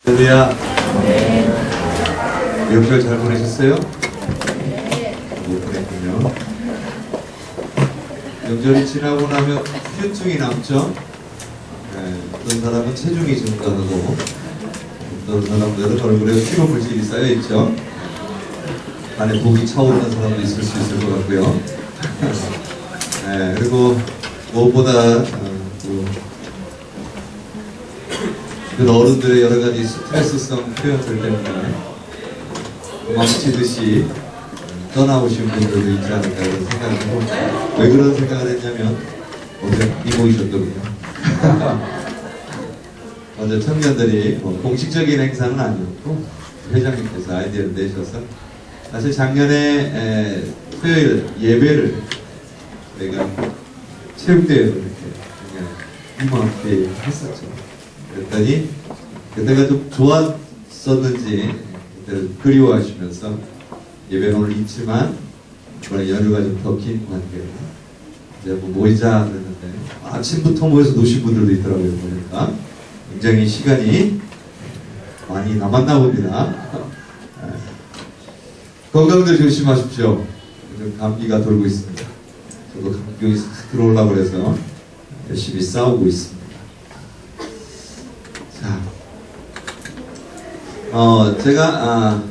할렐루야. 명절 잘 보내셨어요? 못 보냈군요. 명절이 지나고 나면 후유증이 남죠? 어떤 사람은 체중이 증가하고 어떤 사람들은 얼굴에 피로 물질이 쌓여있죠. 안에 복이 차오르는 사람도 있을 수 있을 것 같고요. 그리고 무엇보다 그 어른들의 여러 가지 스트레스성 표현들 때문에 망치듯이 떠나오신 분들도 있지 않을까 이런 생각을 해봅니다. 왜 그런 생각을 했냐면 어제 이모이셨거든요. 어제 청년들이 공식적인 행사는 아니었고 회장님께서 아이디어를 내셔서 사실 작년에 토요일 예배를 내가 체육대회를 이렇게 이모한테 했었죠. 그랬더니 그때가 좀 좋았었는지 그때를 그리워하시면서 예배는 오늘 있지만 이번에 연휴가 좀 더 긴 관계로 이제 뭐 모이자 그랬는데 아침부터 모여서 노신 분들도 있더라고요. 보니까 굉장히 시간이 많이 남았나 봅니다. 건강들 조심하십시오. 요즘 감기가 돌고 있습니다. 저도 감기가 들어오려고 해서 열심히 싸우고 있습니다. 제가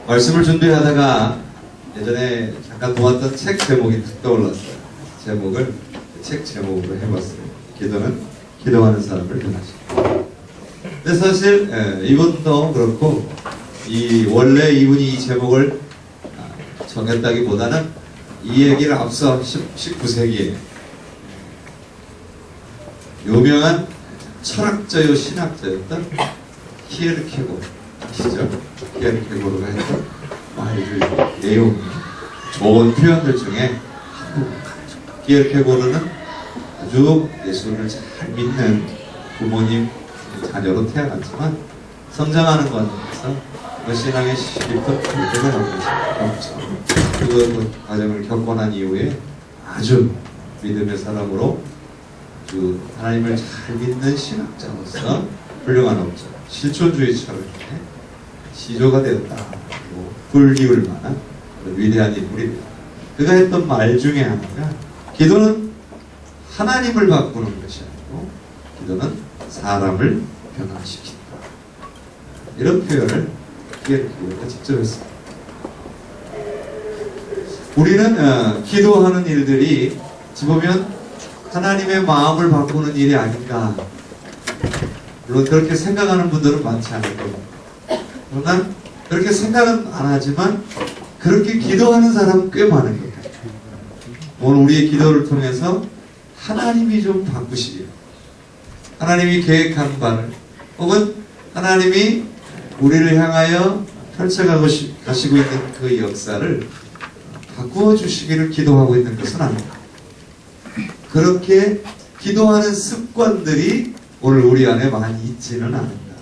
말씀을 준비하다가 예전에 잠깐 보았던 책 제목이 툭 떠올랐어요. 책 제목으로 해봤어요. 기도는 기도하는 사람을 변화시킨다. 근데 사실 이분도 그렇고 원래 이분이 이 제목을 정했다기보다는 이 얘기를 앞서 19세기에 유명한 철학자요 신학자였던 키에르케고르 아시죠? 키에르케고르가 했던 아주 내용이 좋은 표현들 중에 키에르케고르는 아주 예수를 잘 믿는 부모님 자녀로 태어났지만 성장하는 과정에서 그 신앙의 시기부터 결정을 없죠. 그 과정을 겪고 난 이후에 아주 믿음의 사람으로 하나님을 잘 믿는 신학자로서 훌륭한 업자, 실존주의처럼 시조가 되었다. 불리울 만한 위대한 인물입니다. 그가 했던 말 중에 하나가 기도는 하나님을 바꾸는 것이 아니고 기도는 사람을 변화시킨다. 이런 표현을 기도가 직접 했습니다. 우리는 기도하는 일들이 어찌 보면 하나님의 마음을 바꾸는 일이 아닌가. 물론 그렇게 생각하는 분들은 많지 않을 겁니다. 그러나 그렇게 생각은 안 하지만 그렇게 기도하는 사람은 꽤 많은 것 같아요. 오늘 우리의 기도를 통해서 하나님이 좀 바꾸시길, 하나님이 계획한 바를, 혹은 하나님이 우리를 향하여 펼쳐가시고 있는 그 역사를 바꾸어 주시기를 기도하고 있는 것은 아닙니다. 그렇게 기도하는 습관들이 오늘 우리 안에 많이 있지는 않는다.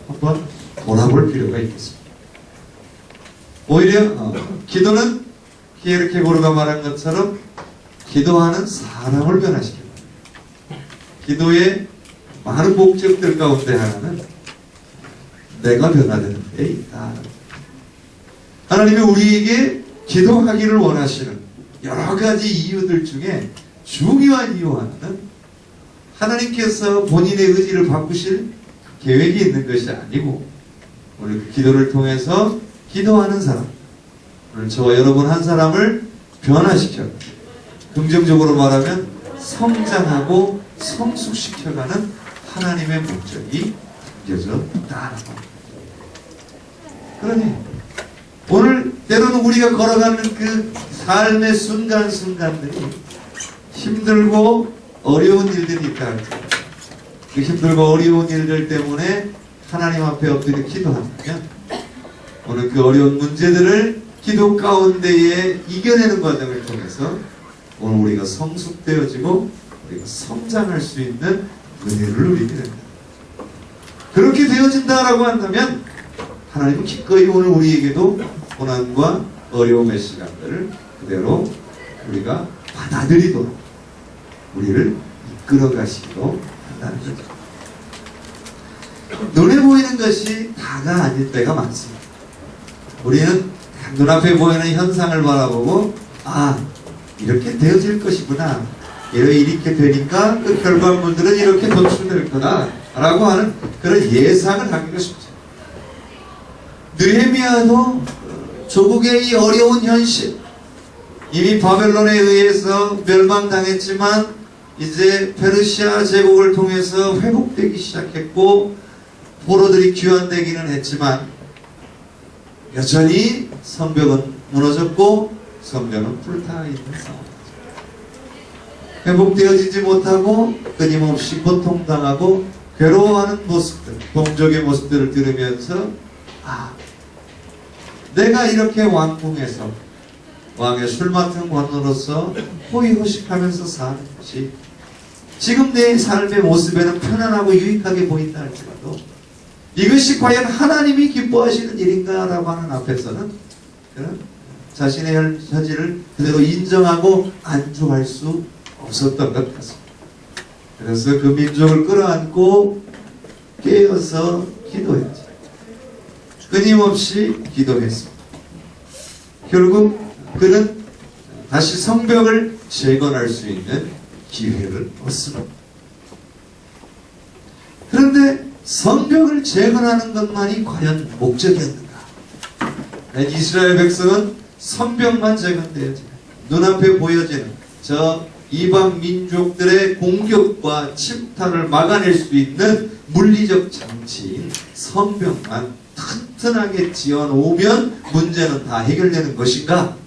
한번 돌아볼 필요가 있겠습니다. 오히려 기도는 키에르케고르가 말한 것처럼 기도하는 사람을 변화시킵니다. 기도의 많은 목적들 가운데 하나는 내가 변화되는 데 있다. 하나님이 우리에게 기도하기를 원하시는 여러 가지 이유들 중에 중요한 이유 하나는 하나님께서 본인의 의지를 바꾸실 계획이 있는 것이 아니고 오늘 그 기도를 통해서 기도하는 사람, 오늘 저와 여러분 한 사람을 변화시켜 긍정적으로 말하면 성장하고 성숙시켜가는 하나님의 목적이 담겨져 있다는 겁니다. 그러니 오늘 때로는 우리가 걸어가는 그 삶의 순간순간들이 힘들고 어려운 일들이 있다. 그 힘들고 어려운 일들 때문에 하나님 앞에 엎드려 기도한다면 오늘 그 어려운 문제들을 기도 가운데에 이겨내는 과정을 통해서 오늘 우리가 성숙되어지고 우리가 성장할 수 있는 은혜를 누리게 됩니다. 그렇게 되어진다라고 한다면 하나님은 기꺼이 오늘 우리에게도 고난과 어려움의 시간들을 그대로 우리가 받아들이도록 우리를 이끌어 가시기도 한다는 거죠. 눈에 보이는 것이 다가 아닐 때가 많습니다. 우리는 눈앞에 보이는 현상을 바라보고 이렇게 되어질 것이구나, 이렇게 되니까 그 결과물들은 이렇게 도출될 거다 라고 하는 그런 예상을 하기가 쉽죠. 느헤미야도 조국의 이 어려운 현실, 이미 바벨론에 의해서 멸망당했지만 이제 페르시아 제국을 통해서 회복되기 시작했고 포로들이 귀환되기는 했지만 여전히 성벽은 무너졌고 성전은 불타 있는 상황이죠. 회복되어지지 못하고 끊임없이 고통당하고 괴로워하는 모습들, 동족의 모습들을 들으면서 내가 이렇게 왕궁에서 왕의 술 맡은 관으로서 호의호식하면서 사는 것이 지금 내 삶의 모습에는 편안하고 유익하게 보인다 할지라도 이것이 과연 하나님이 기뻐하시는 일인가 라고 하는 앞에서는 자신의 현실을 그대로 인정하고 안주할 수 없었던 것 같습니다. 그래서 그 민족을 끌어안고 깨어서 기도했죠. 끊임없이 기도했습니다. 결국 그는 다시 성벽을 재건할 수 있는 기회를 얻습니다. 그런데 성벽을 재건하는 것만이 과연 목적이었는가? 이스라엘 백성은 성벽만 재건되어지는, 눈앞에 보여지는 저 이방 민족들의 공격과 침탈을 막아낼 수 있는 물리적 장치인 성벽만 튼튼하게 지어놓으면 문제는 다 해결되는 것인가?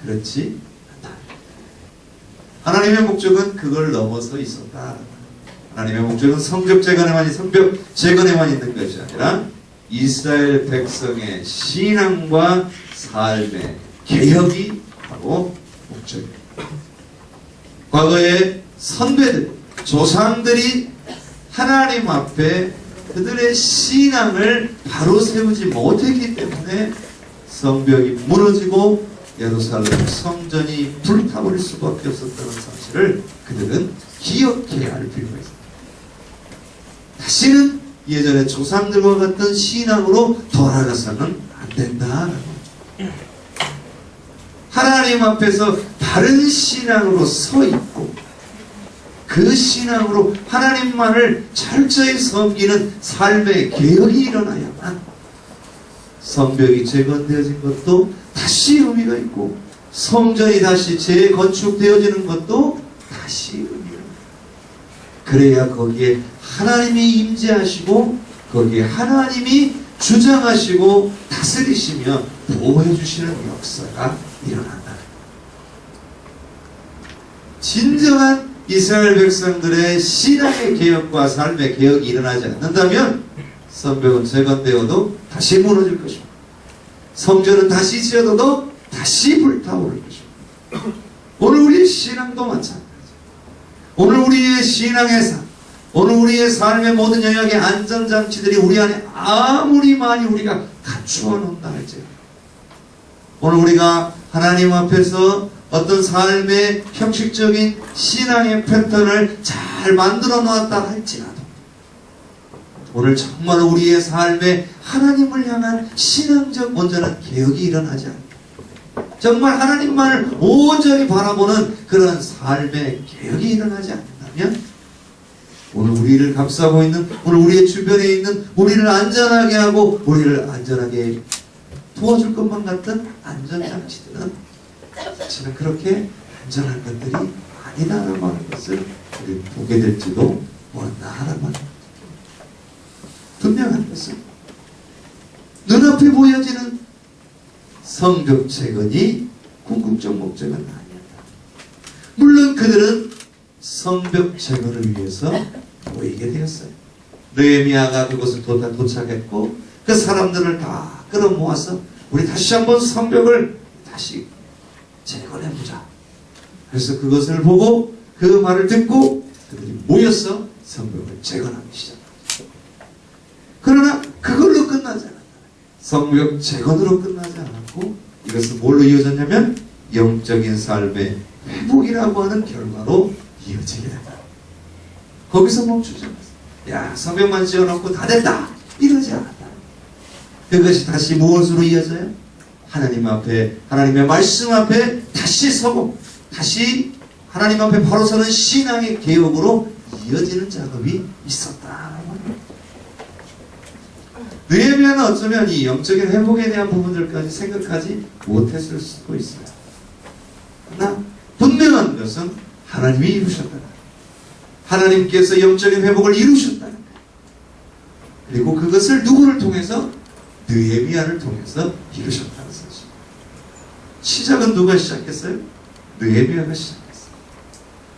그렇지 않다. 하나님의 목적은 그걸 넘어서 있었다. 하나님의 목적은 성벽 재건에만 있는 것이 아니라 이스라엘 백성의 신앙과 삶의 개혁이 바로 목적입니다. 과거의 선배들, 조상들이 하나님 앞에 그들의 신앙을 바로 세우지 못했기 때문에 성벽이 무너지고 예루살렘 성전이 불타버릴 수밖에 없었다는 사실을 그들은 기억해야 할 필요가 있습니다. 다시는 예전의 조상들과 같은 신앙으로 돌아가서는 안 된다. 하나님 앞에서 바른 신앙으로 서 있고 그 신앙으로 하나님만을 철저히 섬기는 삶의 개혁이 일어나야만 성벽이 재건되어진 것도 다시 의미가 있고 성전이 다시 재건축되어지는 것도 다시 의미가 있고 그래야 거기에 하나님이 임재하시고 거기에 하나님이 주장하시고 다스리시며 보호해 주시는 역사가 일어난다. 진정한 이스라엘 백성들의 신앙의 개혁과 삶의 개혁이 일어나지 않는다면 성벽은 재건되어도 다시 무너질 것입니다. 성전은 다시 지어도 다시 불타오를 것입니다. 오늘 우리의 신앙도 마찬가지입니다. 오늘 우리의 신앙의 삶, 오늘 우리의 삶의 모든 영역의 안전장치들이 우리 안에 아무리 많이 우리가 갖추어 놓는다 할지라도 오늘 우리가 하나님 앞에서 어떤 삶의 형식적인 신앙의 패턴을 잘 만들어 놓았다 할지라도 오늘 정말 우리의 삶에 하나님을 향한 신앙적 온전한 개혁이 일어나지 않는다. 정말 하나님만을 온전히 바라보는 그런 삶의 개혁이 일어나지 않는다면 오늘 우리를 감싸고 있는, 오늘 우리의 주변에 있는 우리를 안전하게 하고 우리를 안전하게 도와줄 것만 같은 안전장치들은 사실은 그렇게 안전한 것들이 아니다라고 하는 것을 우리 보게 될지도 모른다라고 합니다. 분명한 것은 눈앞에 보여지는 성벽 재건이 궁극적 목적은 아니었다. 물론 그들은 성벽 재건을 위해서 모이게 되었어요. 느헤미야가 그곳을 도착했고 그 사람들을 다 끌어모아서 우리 다시 한번 성벽을 다시 재건해보자. 그래서 그것을 보고 그 말을 듣고 그들이 모여서 성벽을 재건하기 시작합니다. 그러나 그걸로 끝나지 않았다. 성벽 재건으로 끝나지 않았고 이것은 뭘로 이어졌냐면 영적인 삶의 회복이라고 하는 결과로 이어지게 된다. 거기서 멈추지 않았어요. 야, 성벽만 지어놓고 다 됐다, 이러지 않았다. 그것이 다시 무엇으로 이어져요? 하나님 앞에, 하나님의 말씀 앞에 다시 서고 다시 하나님 앞에 바로 서는 신앙의 개혁으로 이어지는 작업이 있었다라고 합니다. 느헤미야는 어쩌면 이 영적인 회복에 대한 부분들까지 생각하지 못했을 수도 있어요. 그러나 분명한 것은 하나님이 이루셨다. 하나님께서 영적인 회복을 이루셨다는 거예요. 그리고 그것을 누구를 통해서? 느헤미야를 통해서 이루셨다는 사실. 시작은 누가 시작했어요? 느헤미야가 시작했어요.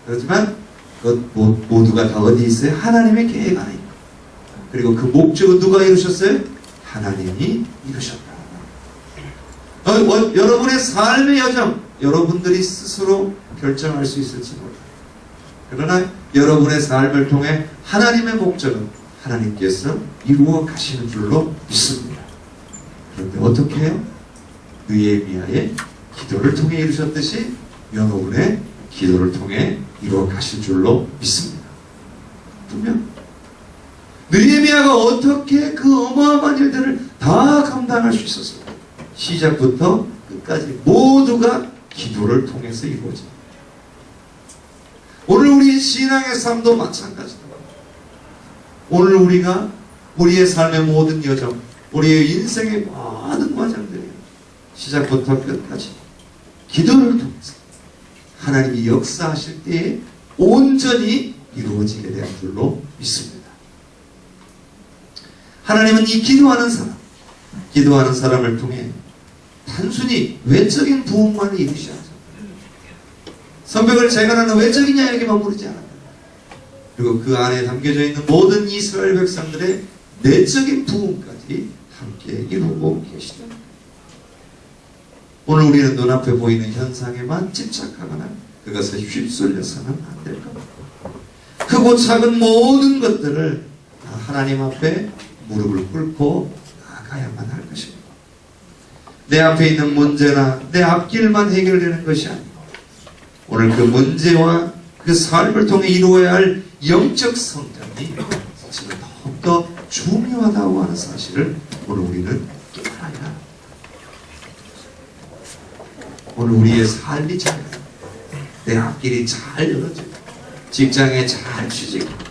그렇지만 그 모두가 다 어디 있어요? 하나님의 계획 안에 있고, 그리고 그 목적은 누가 이루셨어요? 하나님이 이루셨다. 여러분의 삶의 여정, 여러분들이 스스로 결정할 수 있을지 몰라요. 그러나 여러분의 삶을 통해 하나님의 목적은 하나님께서 이루어 가시는 줄로 믿습니다. 그런데 어떻게 해요? 느헤미야의 기도를 통해 이루셨듯이 여러분의 기도를 통해 이루어 가실 줄로 믿습니다. 분명 느헤미야가 어떻게 그 어마어마한 일들을 다 감당할 수 있었을까? 시작부터 끝까지 모두가 기도를 통해서 이루어집니다. 오늘 우리 신앙의 삶도 마찬가지다. 오늘 우리가 우리의 삶의 모든 여정, 우리의 인생의 모든 과정들이 시작부터 끝까지 기도를 통해서 하나님이 역사하실 때에 온전히 이루어지게 될 줄로 믿습니다. 하나님은 이 기도하는 사람을 통해 단순히 외적인 부흥만을 이루시지 않습니다. 성벽을 재건하는 외적인 이야기에 머무르지 않았다. 그리고 그 안에 담겨져 있는 모든 이스라엘 백성들의 내적인 부흥까지 함께 이루고 계시다. 오늘 우리는 눈앞에 보이는 현상에만 집착하거나 그것에 휩쓸려서는 안 될 겁니다. 크고 작은 모든 것들을 하나님 앞에 무릎을 꿇고 나아가야만 할 것입니다. 내 앞에 있는 문제나 내 앞길만 해결되는 것이 아니고 오늘 그 문제와 그 삶을 통해 이루어야 할 영적 성장이 사실은 더욱더 중요하다고 하는 사실을 오늘 우리는 깨달아야 합니다. 오늘 우리의 삶이 잘, 내 앞길이 잘 열어지고 직장에 잘 취직하고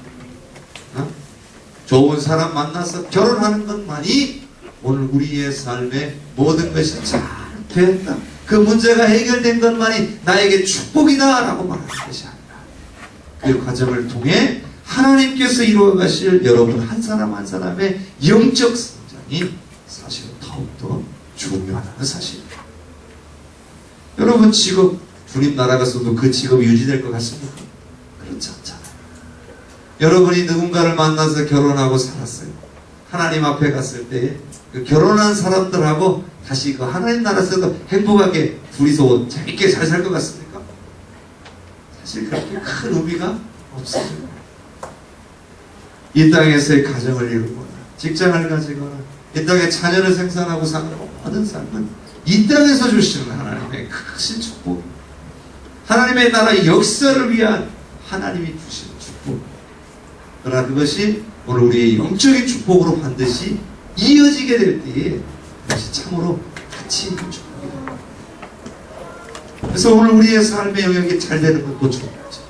좋은 사람 만나서 결혼하는 것만이 오늘 우리의 삶의 모든 것이 잘 됐다, 그 문제가 해결된 것만이 나에게 축복이다 라고 말하는 것이 아니라 그 과정을 통해 하나님께서 이루어 가실 여러분 한 사람 한 사람의 영적 성장이 사실은 더욱더 중요하다는 사실입니다. 여러분 직업, 주님 나라 가서도 그 직업이 유지될 것 같습니까? 그렇지 않잖아요. 여러분이 누군가를 만나서 결혼하고 살았어요. 하나님 앞에 갔을 때 그 결혼한 사람들하고 다시 그 하나님 나라에서도 행복하게 둘이서 재밌게 잘 살 것 같습니까? 사실 그렇게 큰 의미가 없습니다. 이 땅에서의 가정을 이루거나 직장을 가지거나 이 땅에 자녀를 생산하고 사는 모든 삶은 이 땅에서 주시는 하나님의 크신 축복, 하나님의 나라의 역사를 위한 하나님이 주시는 축복. 그러나 그것이 오늘 우리의 영적인 축복으로 반드시 이어지게 될 때에 그것이 참으로 가치 있는 축복이다. 그래서 오늘 우리의 삶의 영역이 잘 되는 것도 중요하죠.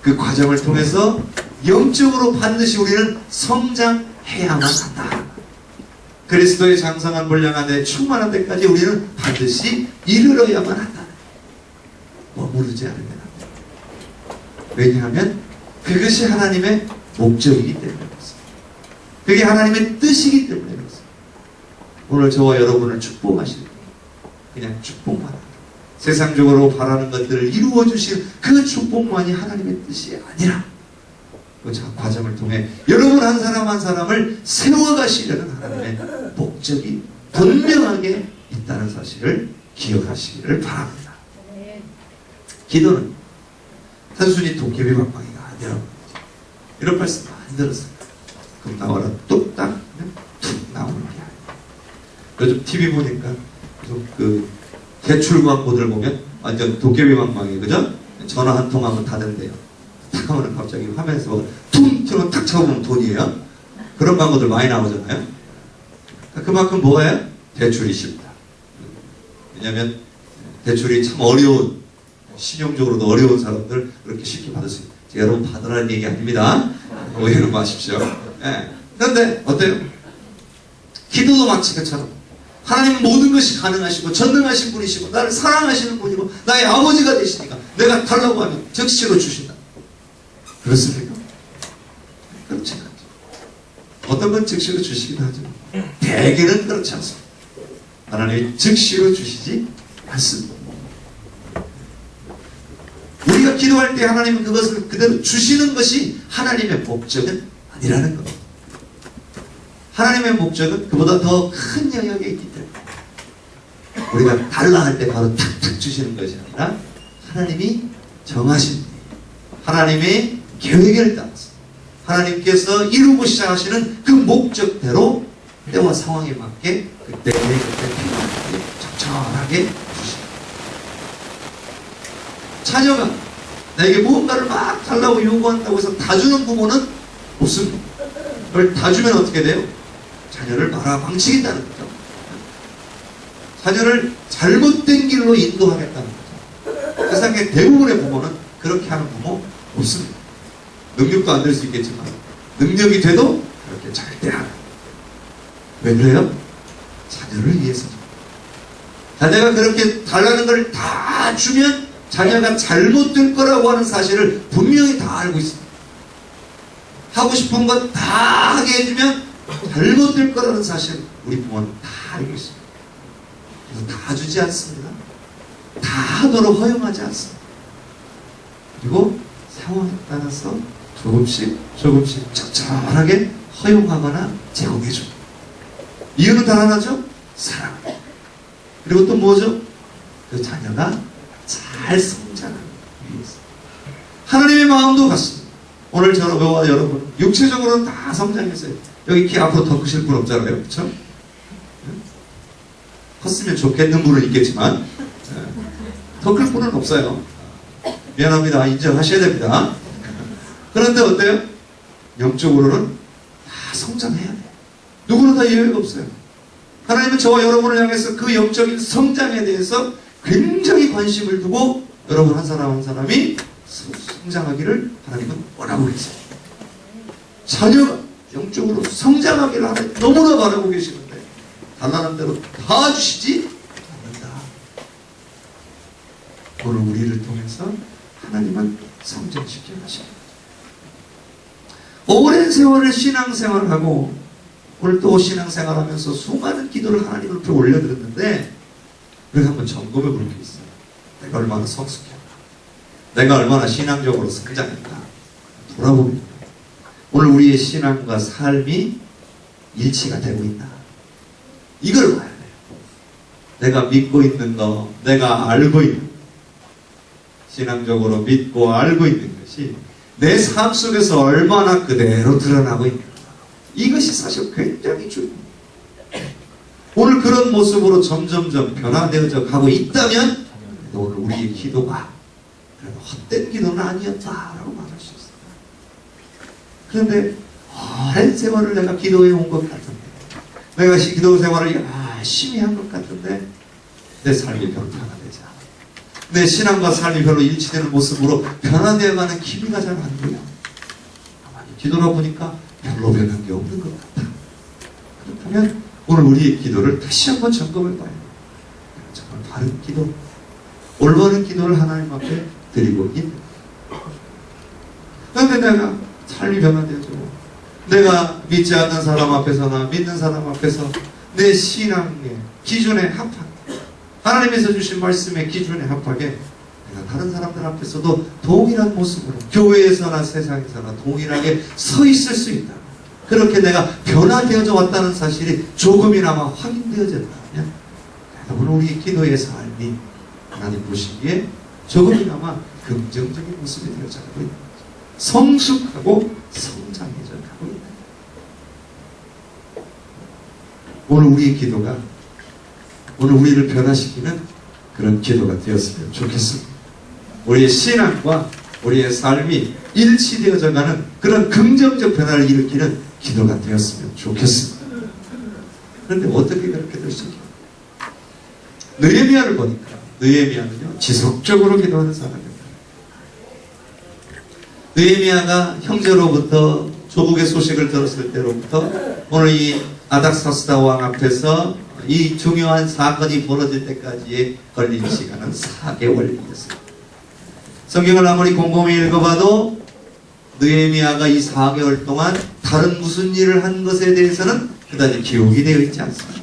그 과정을 통해서 영적으로 반드시 우리는 성장해야만 한다. 그리스도의 장성한 분량 안에 충만한 데까지 우리는 반드시 이르러야만 한다. 머무르지 않으면 안 돼. 왜냐하면 그것이 하나님의 목적이기 때문에 그렇습니다. 그게 하나님의 뜻이기 때문에 그렇습니다. 오늘 저와 여러분을 축복하실 때 그냥 축복만 하고 세상적으로 바라는 것들을 이루어 주실 그 축복만이 하나님의 뜻이 아니라 그 과정을 통해 여러분 한 사람 한 사람을 세워가시려는 하나님의 목적이 분명하게 있다는 사실을 기억하시기를 바랍니다. 기도는 단순히 도깨비 방망이가 아니라 이런 말씀 많이 들었어요. 그럼 나와라 뚝딱 툭 나오는 게 아니에요. 요즘 TV 보니까 그 대출 광고들 보면 완전 도깨비 방망이, 그죠? 전화 한 통 하면 다 된대요. 탁 하면 갑자기 화면에서 퉁 튀면 탁 쳐보면 돈이에요. 그런 광고들 많이 나오잖아요. 그만큼 뭐예요? 대출이 쉽다. 왜냐하면 대출이 참 어려운, 신용적으로도 어려운 사람들 그렇게 쉽게 받을 수 있어요. 제가 여러분 받으라는 얘기 아닙니다. 오해는 마십시오. 네. 그런데 어때요? 기도도 마치 그처럼 하나님은 모든 것이 가능하시고 전능하신 분이시고 나를 사랑하시는 분이고 나의 아버지가 되시니까 내가 달라고 하면 즉시로 주신다. 그렇습니까? 그렇지 않죠. 어떤 건 즉시로 주시기도 하죠. 대개는 그렇지 않습니다. 하나님이 즉시로 주시지 않습니다. 우리가 기도할 때 하나님은 그것을 그대로 주시는 것이 하나님의 목적은 아니라는 겁니다. 하나님의 목적은 그보다 더 큰 영역에 있기 때문에 우리가 달라 할 때 바로 탁탁 주시는 것이 아니라 하나님이 정하신 하나님의 계획을 따라서 하나님께서 이루고자 하시는 그 목적대로 때와 상황에 맞게 그때 필요하게 적절하게 주십니다. 자녀가 나에게 무언가를 막 달라고 요구한다고 해서 다 주는 부모는 없습니다. 그걸 다 주면 어떻게 돼요? 자녀를 망치겠다는 거죠. 자녀를 잘못된 길로 인도하겠다는 거죠. 세상의 대부분의 부모는 그렇게 하는 부모 없습니다. 능력도 안 될 수 있겠지만 능력이 돼도 그렇게 절대 안 해요. 왜 그래요? 자녀를 위해서. 자녀가 그렇게 달라는 걸 다 주면 자녀가 잘못될 거라고 하는 사실을 분명히 다 알고 있습니다. 하고 싶은 것 다 하게 해주면 잘못될 거라는 사실을 우리 부모는 다 알고 있습니다. 그래서 다 주지 않습니다. 다 하도록 허용하지 않습니다. 그리고 상황에 따라서 조금씩 적절하게 허용하거나 제공해줍니다. 이유는 단 하나죠? 사랑. 그리고 또 뭐죠? 그 자녀가 잘 성장하기 위해서. 하나님의 마음도 같습니다. 오늘 저와 여러분 육체적으로는 다 성장했어요. 여기 키 앞으로 더 크실 분 없잖아요. 그렇죠? 컸으면 좋겠는 분은 있겠지만 더 클 분은 없어요. 미안합니다. 인정하셔야 됩니다. 그런데 어때요? 영적으로는 다 성장해야 돼요. 누구는 다 예외가 없어요. 하나님은 저와 여러분을 향해서 그 영적인 성장에 대해서 굉장히 관심을 두고 여러분 한 사람 한 사람이 성장하기를 하나님은 원하고 계세요. 자녀가 영적으로 성장하기를 하나님 너무나 바라고 계시는데 달라는 대로 다 주시지 않는다. 오늘 우리를 통해서 하나님은 성장시켜 가십니다. 오랜 세월을 신앙생활을 하고 오늘 또 신앙생활하면서 수많은 기도를 하나님 앞에 올려드렸는데 그래서 한번 점검해 볼 게 있어요. 내가 얼마나 성숙했나, 내가 얼마나 신앙적으로 성장했나 돌아봅니다. 오늘 우리의 신앙과 삶이 일치가 되고 있나, 이걸 봐야 돼요. 내가 믿고 있는 거, 내가 알고 있는 거, 신앙적으로 믿고 알고 있는 것이 내 삶 속에서 얼마나 그대로 드러나고 있는가, 이것이 사실 굉장히 중요합니다. 오늘 그런 모습으로 점점점 변화되어져 가고 있다면 오늘 우리의 기도가 그래도 헛된 기도는 아니었다라고 말할 수 있어요. 그런데 오랜 세월을 내가 기도해 온 것 같은데, 내가 기도 생활을 열심히 한 것 같은데 내 삶이 별로 변화되지 않아. 내 신앙과 삶이 별로 일치되는 모습으로 변화되어가는 기미가 잘 안 보여. 기도를 보니까 별로 변한 게 없는 것 같아. 그렇다면 오늘 우리의 기도를 다시 한번 점검해 봐요. 정말 바른 기도, 올바른 기도를 하나님 앞에 드리고 있는. 그런데 내가 삶이 변화되어지고 내가 믿지 않는 사람 앞에서나 믿는 사람 앞에서 내 신앙의 기준에 합하게, 하나님께서 주신 말씀의 기준에 합하게 내가 다른 사람들 앞에서도 동일한 모습으로 교회에서나 세상에서나 동일하게 서 있을 수 있다. 그렇게 내가 변화되어져 왔다는 사실이 조금이나마 확인되어졌다면 오늘 우리 기도의 삶이 하나님 보시기에 조금이나마 긍정적인 모습이 되어져 가고 있는 거죠. 성숙하고 성장해져 가고 있는 거죠. 오늘 우리의 기도가 오늘 우리를 변화시키는 그런 기도가 되었으면 좋겠습니다. 우리의 신앙과 우리의 삶이 일치되어져가는 그런 긍정적 변화를 일으키는 기도가 되었으면 좋겠습니다. 그런데 어떻게 그렇게 될 수 있겠어요? 느헤미야를 보니까 느헤미야는요 지속적으로 기도하는 사람입니다. 느헤미야가 형제로부터 조국의 소식을 들었을 때로부터 오늘 이 아닥사스다 왕 앞에서 이 중요한 사건이 벌어질 때까지의 걸린 시간은 4개월이었습니다. 성경을 아무리 곰곰이 읽어봐도 느헤미야가 이 4개월 동안 다른 무슨 일을 한 것에 대해서는 그다지 기록이 되어 있지 않습니다.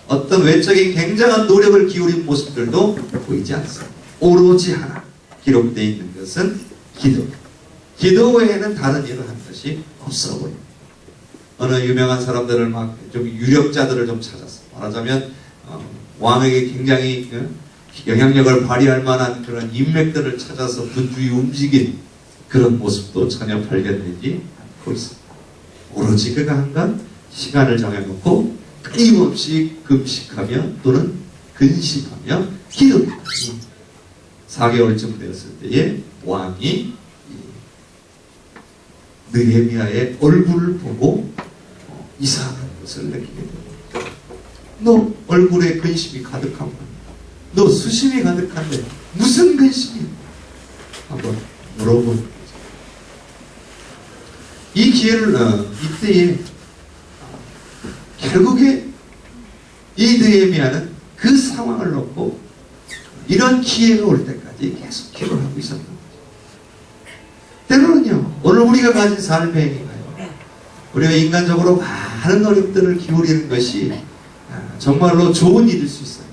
어떤 외적인 굉장한 노력을 기울인 모습들도 보이지 않습니다. 오로지 하나 기록되어 있는 것은 기도. 기도 외에는 다른 일을 한 것이 없어 보입니다. 어느 유명한 사람들을 막 좀 유력자들을 좀 찾았어. 말하자면 왕에게 굉장히 영향력을 발휘할 만한 그런 인맥들을 찾아서 분주히 움직인 그런 모습도 전혀 발견되지 않고 있습니다. 오로지 그가 한 건 시간을 정해놓고 끊임없이 금식하며 또는 근심하며 기도했다. 4개월쯤 되었을 때에 왕이 느헤미야의 얼굴을 보고 이상한 것을 느끼게 됩니다. 너 얼굴에 근심이 가득한 거야. 너 수심이 가득한데 무슨 근심이야? 한번 물어보는 거죠. 이 기회를 이때에 결국에 이 느헤미야는 그 상황을 놓고 이런 기회가 올 때까지 계속 기도를 하고 있었던 거죠. 때로는요, 오늘 우리가 가진 삶의 행위가요, 우리가 인간적으로 많은 노력들을 기울이는 것이 정말로 좋은 일일 수 있어요.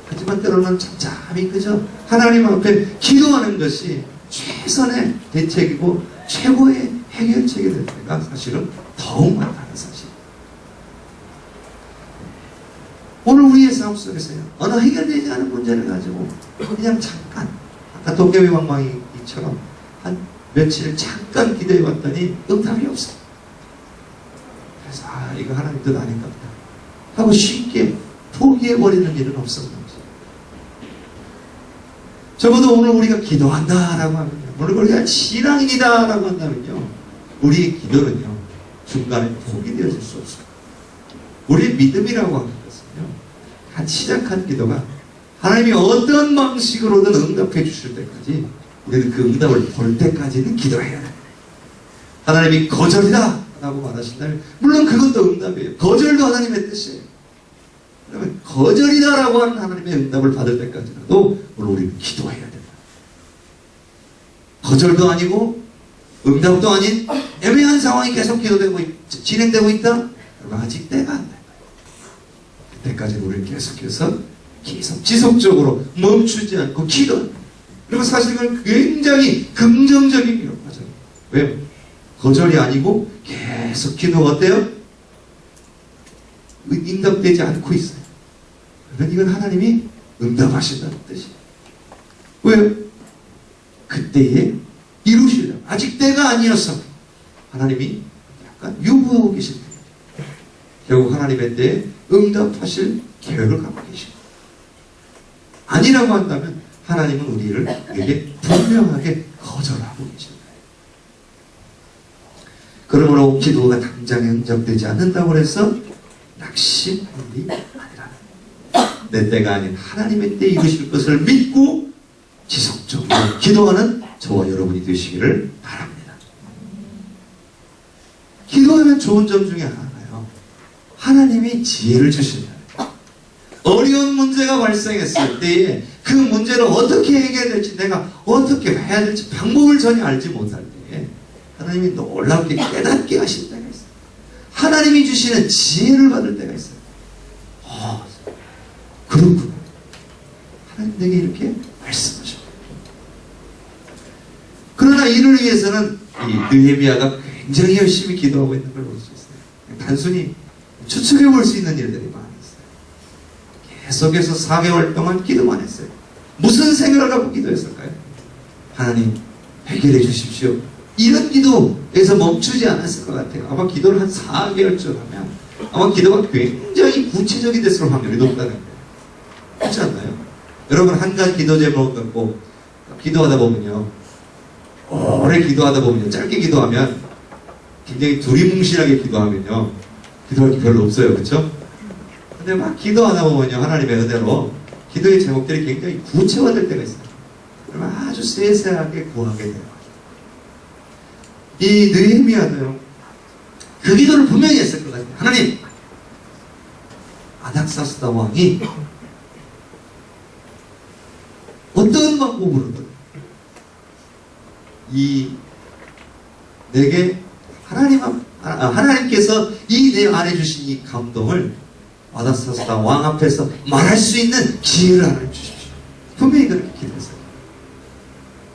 하지만 때로는 잠잠히 그저 하나님 앞에 기도하는 것이 최선의 대책이고 최고의 해결책이 될 때가 사실은 더욱 많다는 사실. 오늘 우리의 삶 속에서요, 어느 해결되지 않은 문제를 가지고 그냥 잠깐, 아까 도깨비 방망이처럼 한 며칠 잠깐 기도해 봤더니 응답이 없어요. 그래서 이거 하나님 뜻 아닌가 보다 하고 쉽게 포기해버리는 일은 없었는 거죠. 적어도 오늘 우리가 기도한다라고 하면요, 오늘 우리가 신앙인이다라고 한다면요, 우리의 기도는요 중간에 포기되어질 수 없습니다. 우리의 믿음이라고 하는 것은요, 한 시작한 기도가 하나님이 어떤 방식으로든 응답해 주실 때까지 우리는 그 응답을 볼 때까지는 기도해야 돼요. 하나님이 거절이다 라고 말하신다면 물론 그것도 응답이에요. 거절도 하나님의 뜻이에요. 그러면 거절이다 라고 하는 하나님의 응답을 받을 때까지라도 우리는 기도해야 됩니다. 거절도 아니고 응답도 아닌 애매한 상황이 계속 기도되고 진행되고 있다? 그러면 아직 때가 안 돼요. 그때까지는 우리는 계속 지속적으로 멈추지 않고 기도합니다. 그리고 사실 그건 굉장히 긍정적인 기도 맞아요. 왜요? 거절이 아니고 계속 기도가 어때요? 응답되지 않고 있어요. 그러면 이건 하나님이 응답하신다는 뜻이에요. 왜요? 그때에 이루시려고. 아직 때가 아니었어. 하나님이 약간 유보하고 계신 거예요. 결국 하나님의 때에 응답하실 계획을 갖고 계십니다. 아니라고 한다면 하나님은 우리에게 분명하게 거절하고 계신 거예요. 그러므로 기도가 당장에 응답되지 않는다고 해서 낙심할 일이 아니라 내 때가 아닌 하나님의 때 이루실 것을 믿고 지속적으로 기도하는 저와 여러분이 되시기를 바랍니다. 기도하면 좋은 점 중에 하나가요, 하나님이 지혜를 주신다. 어려운 문제가 발생했을 때에 그 문제를 어떻게 해결될지, 내가 어떻게 해야 될지 방법을 전혀 알지 못할 때에 하나님이 놀랍게 깨닫게 하실 때가 있어요. 하나님이 주시는 지혜를 받을 때가 있어요. 그렇구나. 하나님 내게 이렇게 말씀하셔. 그러나 이를 위해서는 이 느헤미야가 굉장히 열심히 기도하고 있는 걸 볼 수 있어요. 단순히 추측해 볼 수 있는 일들이 많아요. 계속해서 4개월 동안 기도만 했어요. 무슨 생각을 갖고 기도했을까요? 하나님 해결해 주십시오. 이런 기도에서 멈추지 않았을 것 같아요. 아마 기도를 한 4개월쯤 하면 아마 기도가 굉장히 구체적이 됐을 확률이 높다는 거예요. 그렇지 않나요? 여러분 한 가지 기도 제목을 갖고 기도하다 보면요, 오래 기도하다 보면요, 짧게 기도하면, 굉장히 두리뭉실하게 기도하면요, 기도할 게 별로 없어요. 그쵸? 근데 막 기도하다 보면요, 하나님의 은혜로 기도의 제목들이 굉장히 구체화될 때가 있어요. 그러면 아주 세세하게 구하게 돼요. 이 느헤미야도요, 그 기도를 분명히 했을 것 같아요. 하나님, 아닥사스다 왕이 어떤 방법으로든 내게 하나님께서 내 안에 주신 이 감동을 아닥사스다 왕 앞에서 말할 수 있는 기회를 하나님 주십시오. 분명히 그렇게 기도했어요.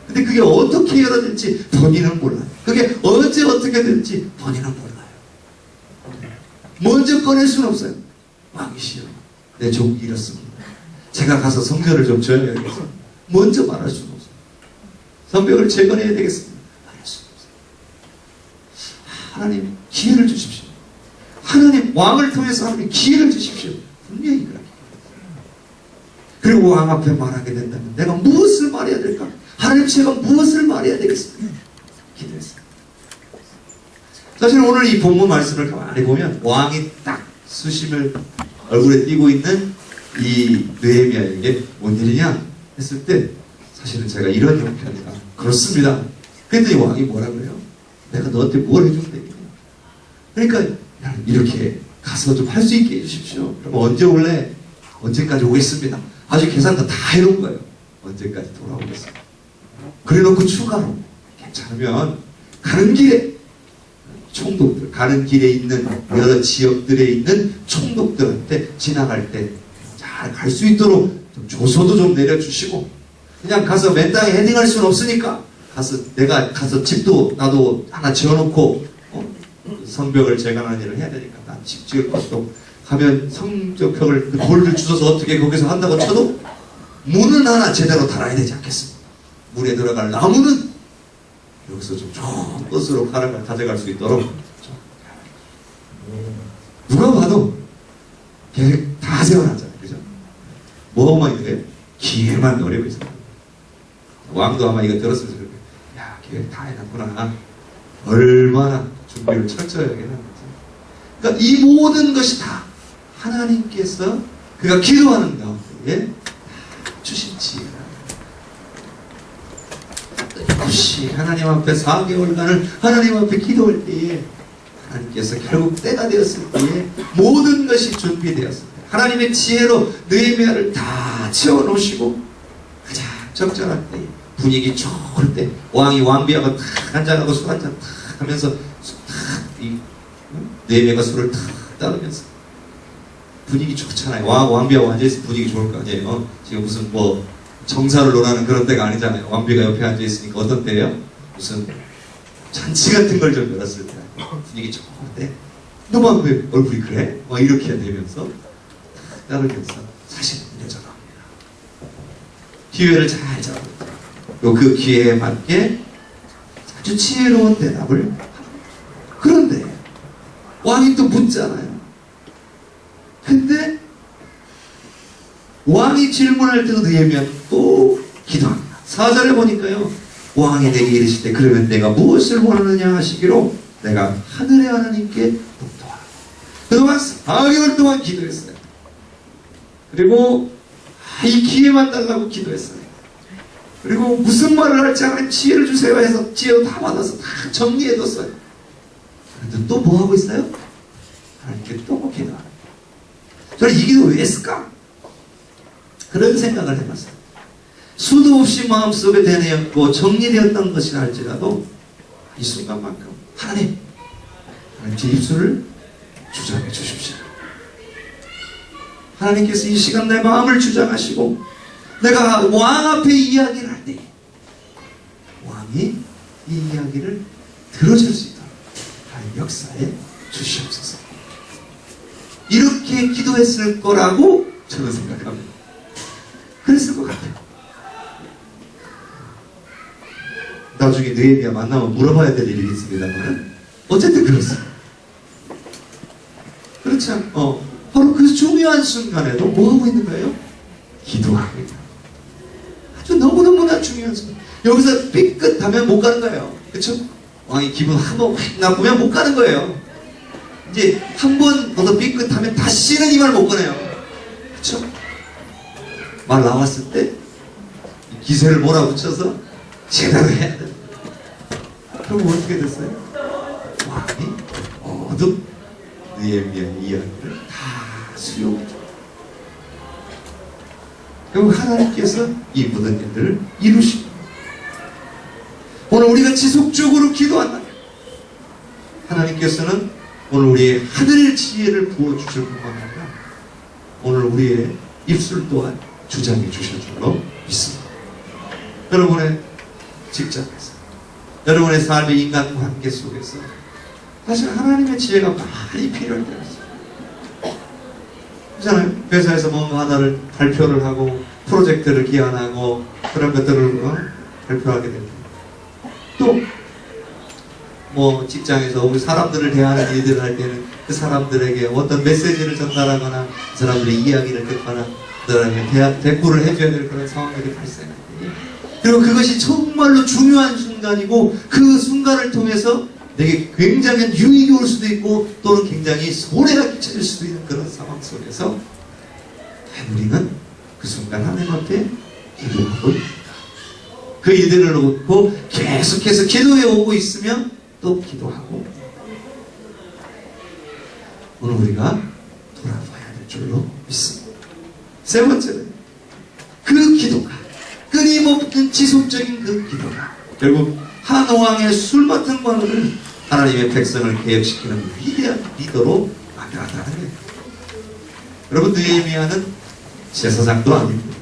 근데 그게 어떻게 열어질지 본인은 몰라요. 그게 언제 어떻게 될지 본인은 몰라요. 먼저 꺼낼 수는 없어요. 왕이시여, 내 종이 이렇습니다. 제가 가서 성전을 좀 지어야겠어. 먼저 말할 수는 없어요. 성벽을 재건해야 되겠습니다. 말할 수는 없어요. 하나님 기회를 주십시오. 하나님 왕을 통해서 하나님 기회를 주십시오. 분명히 그렇게. 그리고 왕 앞에 말하게 된다면 내가 무엇을 말해야 될까? 하나님, 제가 무엇을 말해야 되겠습니까? 기도했어요. 사실 오늘 이 본문 말씀을 가만히 보면 왕이 딱 수심을 얼굴에 띄고 있는 이 느헤미야에게 뭔 일이냐 했을 때 사실은 제가 이런 형편이다. 그렇습니다. 그랬더니 왕이 뭐라 그래요? 내가 너한테 뭘 해주면 되겠냐? 그러니까 이렇게 가서 좀 할 수 있게 해주십시오. 그럼 언제 올래? 언제까지 오겠습니다. 아주 계산도 다 해놓은 거예요. 언제까지 돌아오겠습니다. 그래놓고 추가로 괜찮으면 가는 길에 총독들, 가는 길에 있는 여러 지역들에 있는 총독들한테 지나갈 때 잘 갈 수 있도록 좀 조서도 좀 내려주시고, 그냥 가서 맨 땅에 헤딩할 수는 없으니까 내가 가서 집도 나도 하나 지어놓고 성벽을 재건하는 일을 해야 되니까 난 집 지을 것도 가면 성벽벽을 돌을 주워서 어떻게 거기서 한다고 쳐도 문은 하나 제대로 달아야 되지 않겠습니까? 물에 들어갈 나무는 여기서 좀 좋은 것으로 가져갈 수 있도록 누가 봐도 계획 다 세워놨잖아요. 그죠? 뭐만 이래? 기회만 노리고 있어요. 왕도 아마 이거 들었으면서 그렇게, 야, 계획 다 해놨구나. 얼마나 준비를 철저하게 해놨는지. 그러니까 이 모든 것이 다 하나님께서 그가 기도하는 가운데 주신 지혜라. 혹시 하나님 앞에 4개월간을 하나님 앞에 기도할 때에 하나님께서 결국 때가 되었을 때에 모든 것이 준비되었을 때 하나님의 지혜로 느헤미야를 다 채워놓으시고 가장 적절할 때 분위기 좋을 때 왕이 왕비하고 탁 한잔하고 술 한잔 탁 하면서 느헤미야가 술을 탁 따르면서 분위기 좋잖아요. 왕비하고 앉아있으면 분위기 좋을 거 아니에요. 지금 무슨 뭐 정사를 논하는 그런 때가 아니잖아요. 왕비가 옆에 앉아있으니까 어떤 때예요? 무슨 잔치 같은 걸 좀 열었을 때 분위기 좋을 때 너만 왜 얼굴이 그래? 막 이렇게 되면서 따르면서 사실은 여전합니다. 기회를 잘 잡았다. 그 기회에 맞게 아주 지혜로운 대답을 합니다. 그런데 왕이 또 묻잖아요. 근데 왕이 질문할 때도 느헤미야는 또 기도합니다. 4절에 보니까요, 왕이 내게 이르시되 그러면 내가 무엇을 원하느냐 하시기로 내가 하늘의 하나님께 묵도하라. 그동안 4개월 동안 기도했어요. 그리고 이 기회만 달라고 기도했어요. 그리고 무슨 말을 할지 하나님 지혜를 주세요 해서 지혜를 다 받아서 다 정리해뒀어요. 그런데 또 뭐 하고 있어요? 하나님께 또 기도합니다. 저는 이 기도 왜 했을까? 그런 생각을 해봤어요. 수도 없이 마음속에 되뇌었고 정리되었던 것이라 할지라도 이 순간만큼 하나님 제 입술을 주장해 주십시오. 하나님께서 이 시간 내 마음을 주장하시고 내가 왕 앞에 이야기를 할 때 왕이 이 이야기를 들어줄 수 있도록 하나님 역사에 주시옵소서. 이렇게 기도했을 거라고 저는 생각합니다. 그랬을 것 같아요. 나중에 느헤미야 만나면 물어봐야 될 일이 있습니다만 어쨌든 그렇습니다. 그렇지 않고 바로 그 중요한 순간에도 뭐 하고 있는 거예요? 기도하고 있는 거예요. 아주 너무너무나 너무나 중요한 순간. 여기서 삐끗하면 못 가는 거예요. 그쵸? 왕이 기분 한번 확 나쁘면 못 가는 거예요. 이제 한 번 더 삐끗하면 다시는 이 말 못 꺼내요. 그쵸? 말 나왔을 때 기세를 몰아붙여서 제대로 해야 돼. 그럼 어떻게 됐어요? 왕이 모두 느헤미야의 이야기를 다 수용했죠. 결국 하나님께서 이 모든 일들을 이루시고, 오늘 우리가 지속적으로 기도한다. 하나님께서는 오늘 우리의 하늘 지혜를 부어주실 뿐만 아니라 오늘 우리의 입술 또한 주장해 주실 줄로 믿습니다. 여러분의 직장에서, 여러분의 삶의 인간관계 속에서 사실 하나님의 지혜가 많이 필요할 때가 있어요. 그렇잖아요. 회사에서 뭔가 하나를 발표를 하고 프로젝트를 기한하고 그런 것들을 발표하게 됩니다. 또 뭐 직장에서 우리 사람들을 대하는 일들을 할 때는 그 사람들에게 어떤 메시지를 전달하거나 그 사람들의 이야기를 듣거나 그 사람에게 대꾸를 해줘야 될 그런 상황들이 발생할 때, 그리고 그것이 정말로 중요한 순간이고 그 순간을 통해서 내게 굉장한 유익이 올 수도 있고 또는 굉장히 손해가 끼쳐질 수도 있는 그런 상황 속에서 우리는 그 순간 하나님 앞에 기도하고 있다. 그 일들을 놓고 계속해서 기도해 오고 있으면 또 기도하고, 오늘 우리가 돌아봐야 될 줄로 믿습니다. 세 번째는 그 기도가, 끊임없는 지속적인 그 기도가 결국 한 왕의 술 맡은 관원을 하나님의 백성을 개혁시키는 위대한 리더로 만들었다는 거예요. 여러분, 느헤미야는 제사장도 아닙니다.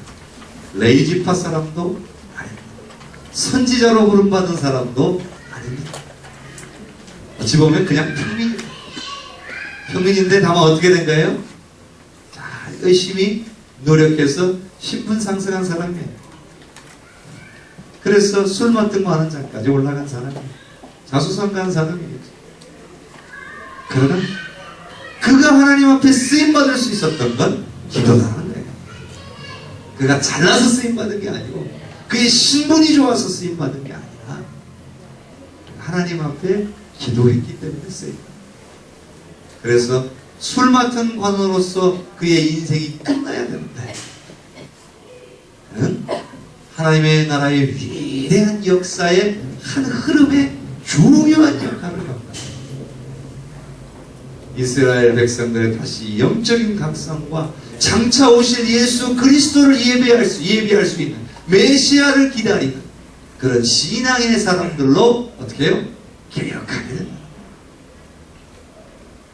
레이지파 사람도 아닙니다. 선지자로 부름받은 사람도 아닙니다. 어찌 보면 그냥 평민인데 다만 어떻게 된 거예요? 자, 열심히 노력해서 신분 상승한 사람이에요. 그래서 술 맡은 거 하는 자까지 올라간 사람이에요. 자수성가한 사람이겠죠. 그러나 그가 하나님 앞에 쓰임받을 수 있었던 건 기도라는 거예요. 그가 잘나서 쓰임받은 게 아니고 그의 신분이 좋아서 쓰임받은 게 아니라 하나님 앞에 기도했기 때문에 쓰임. 그래서 술 맡은 관원으로서 그의 인생이 끝나야 되는데 하나님의 나라의 위대한 역사의 한 흐름에 중요한 역할을 합니다. 이스라엘 백성들의 다시 영적인 각성과 장차 오실 예수 그리스도를 예비할 수 있는 메시아를 기다리는 그런 신앙인의 사람들로 어떻게 해요? 개혁하게 됩니다.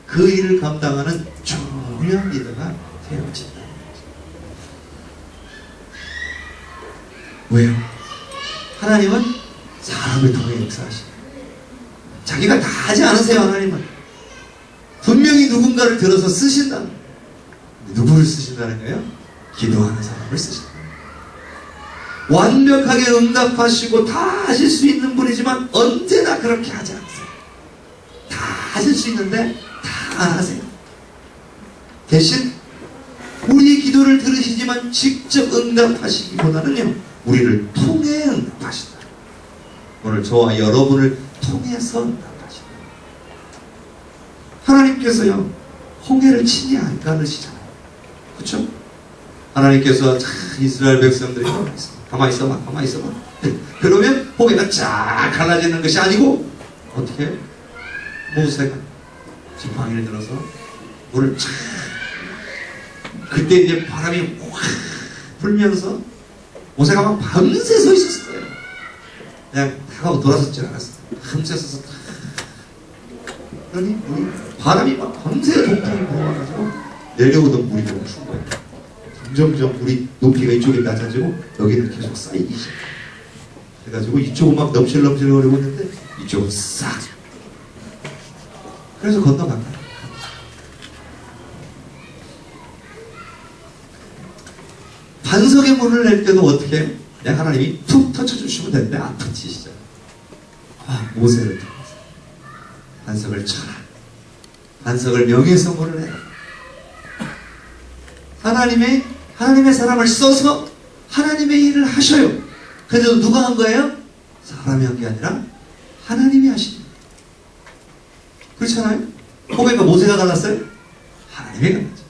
그 일을 감당하는 중요한 리더가 되어진다. 왜요? 하나님은 사람을 통해 역사하시다. 자기가 다 하지 않으세요. 하나님은 분명히 누군가를 들어서 쓰신다. 누구를 쓰신다는 거예요? 기도하는 사람을 쓰신다. 완벽하게 응답하시고 다 하실 수 있는 분이지만 언제나 그렇게 하지 않으세요. 다 하실 수 있는데 다 안 하세요. 대신 우리의 기도를 들으시지만 직접 응답하시기보다는요, 우리를 통해 응답하신다. 오늘 저와 여러분을 통해서 응답하신다. 하나님께서요, 홍해를 친히 안 가르시잖아요. 그렇죠? 하나님께서 이스라엘 백성들이 가만히 있어봐. 그러면 홍해가 쫙 갈라지는 것이 아니고 어떻게 해요? 모세가 지팡이를 들어서 물을 쫙, 그때 이제 바람이 확 불면서 모세가 막 밤새 서 있었어요. 그냥 다가고 돌아섰지 않았어요. 밤새 서서 그러니 물이, 바람이 막 밤새 동풍이 불어와가지고 내려오던 물이 멈춘 거예요. 점점 물이 높이가 이쪽에 낮아지고 여기는 계속 쌓이기 시작해요. 그래가지고 이쪽은 막 넘실넘실거리고 있는데 이쪽은 싹. 그래서 건너간 거예요. 반석의 물을 낼 때도 어떻게 해요? 그냥 하나님이 툭 터쳐주시면 되는데 안 터치시죠. 모세를 통해서 반석을 쳐라. 반석을 명예서 물을 내라. 하나님의 사람을 써서 하나님의 일을 하셔요. 근데도 누가 한 거예요? 사람이 한 게 아니라 하나님이 하신 거예요. 그렇잖아요? 호배가 모세가 갈랐어요? 하나님이 갈랐죠.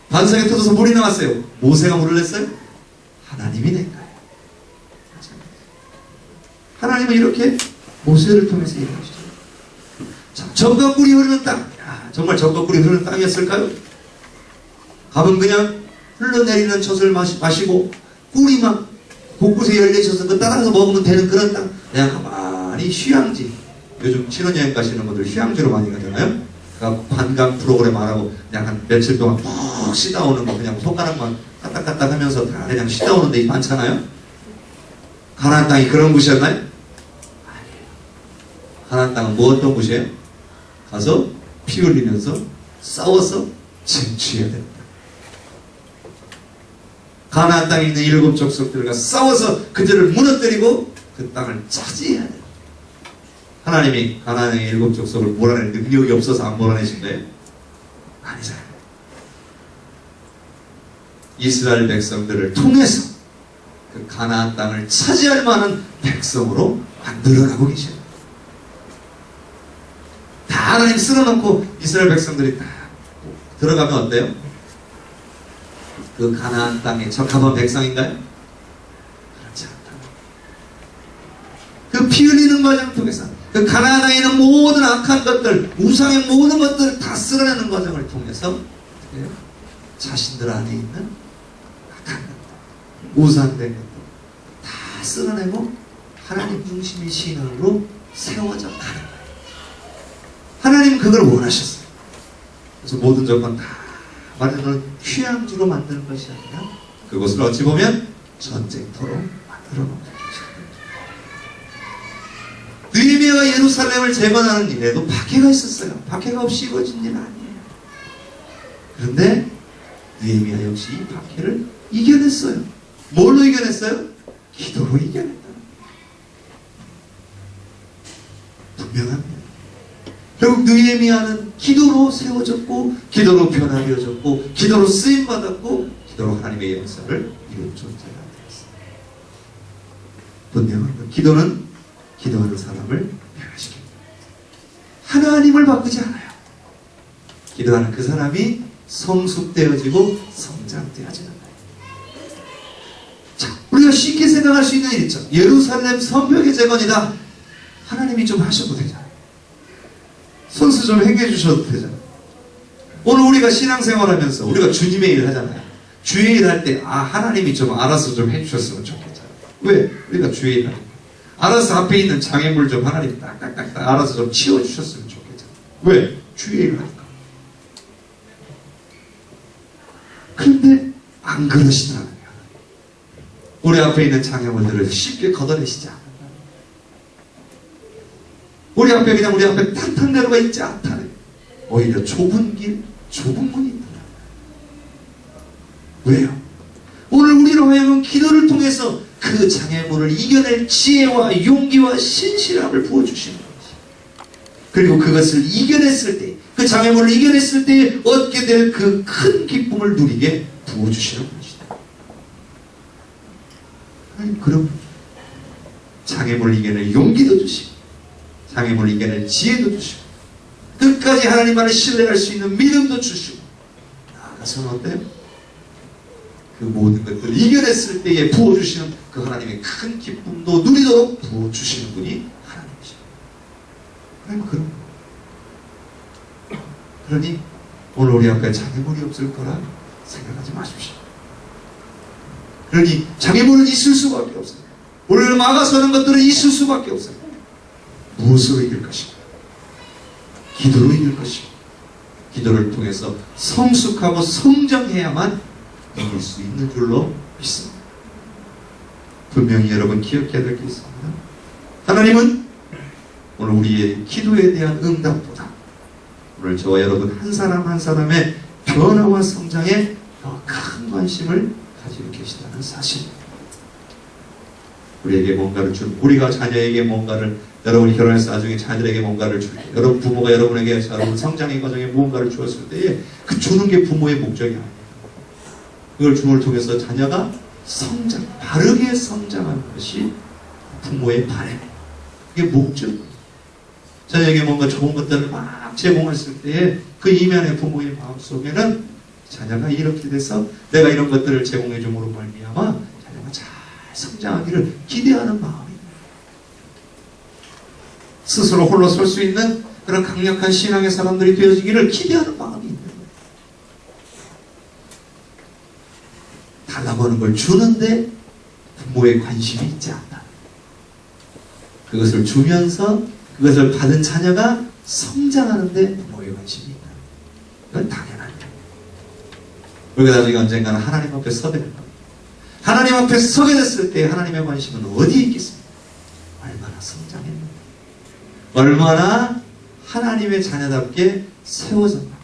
반석에 터져서 물이 나왔어요. 모세가 물을 냈어요? 하나님이 낸 거예요. 하나님은 이렇게 모세를 통해서 얘기하시죠. 젖과 꿀이 흐르는 땅. 야, 정말 젖과 꿀이 흐르는 땅이었을까요? 갑은 그냥 흘러내리는 젖을 마시고 꿀이 막 곳곳에 열려있어서 그 따라서 먹으면 되는 그런 땅. 그냥 가만히 휴양지. 요즘 신혼여행 가시는 분들 휴양지로 많이 가잖아요. 그러니까 관광 프로그램 안 하고 그냥 한 며칠 동안 푹 쉬다 오는 거 그냥 손가락만 까딱까딱 하면서 다 그냥 쉬다 오는 데 많잖아요. 가나안 땅이 그런 곳이었나요? 아니에요. 가나안 땅은 뭐 어떤 곳이에요? 가서 피 흘리면서 싸워서 쟁취해야 됩니다. 가나안 땅에 있는 7 족속들과 싸워서 그들을 무너뜨리고 그 땅을 차지해야 돼요. 하나님이 가나안의 7 족속을 몰아낼 능력이 없어서 안 몰아내신 거예요? 아니잖아요. 이스라엘 백성들을 통해서 그 가나안 땅을 차지할 만한 백성으로 만들어가고 계셔요. 다 하나님 쓸어놓고 이스라엘 백성들이 다 들어가면 어때요? 그 가나안 땅에 적합한 백성인가요? 그렇지 않다. 그 피 흘리는 과정을 통해서 그 가나안 땅에 있는 모든 악한 것들, 우상의 모든 것들을 다 쓸어내는 과정을 통해서 자신들 안에 있는 악한 것들, 우상된 것들 다 쓸어내고 하나님 중심의 신앙으로 세워져 가는 거예요. 하나님은 그걸 원하셨어요. 그래서 모든 조건 다 마련을 휴양지로 만드는 것이 아니라 그것을 어찌 보면 전쟁터로 만들어 놓는 것입니다. 느헤미야가 예루살렘을 재건하는 일에도 박해가 있었어요. 박해가 없이 이루어진 일은 아니에요. 그런데 느헤미야 역시 이 박해를 이겨냈어요. 뭘로 이겨냈어요? 기도로 이겨냈다. 분명합니다. 결국 느헤미야는 기도로 세워졌고 기도로 변화되어졌고 기도로 쓰임받았고 기도로 하나님의 역사를 이룬 존재가 되었습니다. 분명한 것. 기도는 기도하는 사람을 변화시킵니다. 하나님을 바꾸지 않아요. 기도하는 그 사람이 성숙되어지고 성장되어지는 거예요. 자, 우리가 쉽게 생각할 수 있는 일이죠. 예루살렘 성벽의 재건이다. 하나님이 좀 하셔도 되잖아요. 손수 좀 행해 주셔도 되잖아요. 오늘 우리가 신앙생활하면서 우리가 주님의 일을 하잖아요. 주의 일 할 때 하나님이 좀 알아서 좀 해주셨으면 좋겠잖아요. 왜? 우리가 주의 일 하니까. 알아서 앞에 있는 장애물 좀 하나님 딱딱딱 알아서 좀 치워주셨으면 좋겠잖아요. 왜? 주의 일을 하니까. 그런데 안 그러시더라고요. 우리 앞에 있는 장애물들을 쉽게 걷어내시지 않아요. 우리 앞에 그냥 우리 앞에 탁탁 내려가 있지 않다네. 오히려 좁은 길, 좁은 문이 있더라. 왜요? 오늘 우리로 하여금 기도를 통해서 그 장애물을 이겨낼 지혜와 용기와 신실함을 부어주시는 것이죠. 그리고 그것을 이겨냈을 때, 그 장애물을 이겨냈을 때 얻게 될 그 큰 기쁨을 누리게 부어주시는 것이다. 아니, 그럼 장애물을 이겨낼 용기도 주시고 장애물을 이겨낼 지혜도 주시고 끝까지 하나님만을 신뢰할 수 있는 믿음도 주시고 나아가서는 어때요? 그 모든 것들을 이겨냈을 때에 부어주시는 그 하나님의 큰 기쁨도 누리도록 부어주시는 분이 하나님이십니다. 하나님 그런 거예요. 그러니 오늘 우리 앞에 장애물이 없을 거라 생각하지 마십시오. 그러니 장애물은 있을 수밖에 없어요. 우리를 막아서는 것들은 있을 수밖에 없어요. 무엇으로 이길 것인가? 기도로 이길 것이고 기도를 통해서 성숙하고 성장해야만 이길 수 있는 줄로 믿습니다. 분명히 여러분 기억해야 될 게 있습니다. 하나님은 오늘 우리의 기도에 대한 응답보다 오늘 저와 여러분 한 사람 한 사람의 변화와 성장에 더 큰 관심을 가지고 계시다는 사실입니다. 우리에게 뭔가를 주는, 우리가 자녀에게 뭔가를, 여러분이 결혼해서 나중에 자녀들에게 뭔가를 줄 때, 여러분 부모가 여러분에게 여러분 성장의 과정에 무언가를 주었을 때에 그 주는 게 부모의 목적이 아닙니다. 그걸 줌을 통해서 자녀가 성장, 바르게 성장하는 것이 부모의 바람. 이게 목적. 자녀에게 뭔가 좋은 것들을 막 제공했을 때에 그 이면의 부모의 마음속에는 자녀가 이렇게 돼서 내가 이런 것들을 제공해 줌으로 말미암아 자녀가 잘 성장하기를 기대하는 마음이 스스로 홀로 설 수 있는 그런 강력한 신앙의 사람들이 되어지기를 기대하는 마음이 있는 거예요. 달라고 하는 걸 주는데 부모의 관심이 있지 않다. 그것을 주면서 그것을 받은 자녀가 성장하는데 부모의 관심이 있다. 이건 당연한 거예요. 우리가 나중에 언젠가는 하나님 앞에 서게 될 겁니다. 하나님 앞에 서게 됐을 때 하나님의 관심은 어디에 있겠습니까? 얼마나 성장했는가, 얼마나 하나님의 자녀답게 세워졌는가.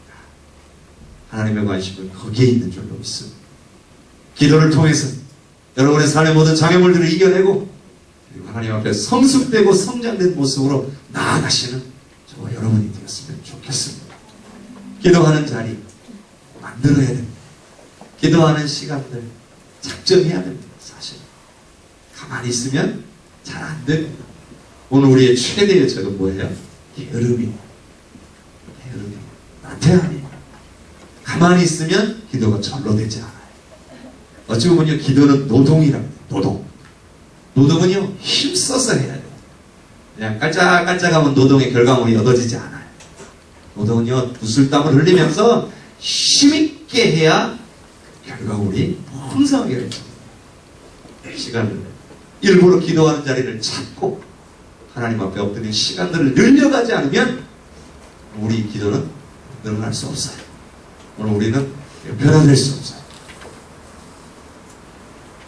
하나님의 관심은 거기에 있는 줄로 믿습니다. 기도를 통해서 여러분의 삶의 모든 장애물들을 이겨내고 그리고 하나님 앞에 성숙되고 성장된 모습으로 나아가시는 저와 여러분이 되었으면 좋겠습니다. 기도하는 자리 만들어야 됩니다. 기도하는 시간들 작정해야 됩니다. 사실 가만히 있으면 잘 안 됩니다. 오늘 우리의 최대의 적은 뭐예요? 게으름입니다. 게으름입니다. 나태함입니다. 가만히 있으면 기도가 절로 되지 않아요. 어찌 보면요, 기도는 노동이랍니다. 노동은요, 힘써서 해야 돼요. 그냥 깔짝깔짝하면 노동의 결과물이 얻어지지 않아요. 노동은요, 구슬땀을 흘리면서 힘있게 해야 결과물이 풍성하게 됩니다. 시간을 일부러 기도하는 자리를 찾고 하나님 앞에 엎드린 시간들을 늘려가지 않으면 우리 기도는 늘어날 수 없어요. 오늘 우리는 변화될 수 없어요.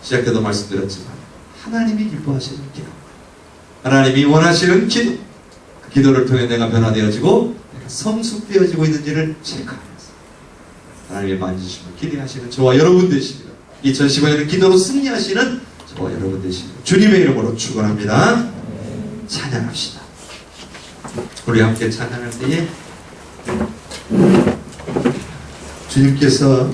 시작 때도 말씀드렸지만 하나님이 기뻐하시는 기도, 하나님이 원하시는 기도, 그 기도를 통해 내가 변화되어지고 내가 성숙되어지고 있는지를 체크하면서 하나님의 만지심을 기대하시는 저와 여러분 되시기를, 2015년은 기도로 승리하시는 저와 여러분 되시기를 주님의 이름으로 축원합니다. 찬양합시다. 우리 함께 찬양할 때에 주님께서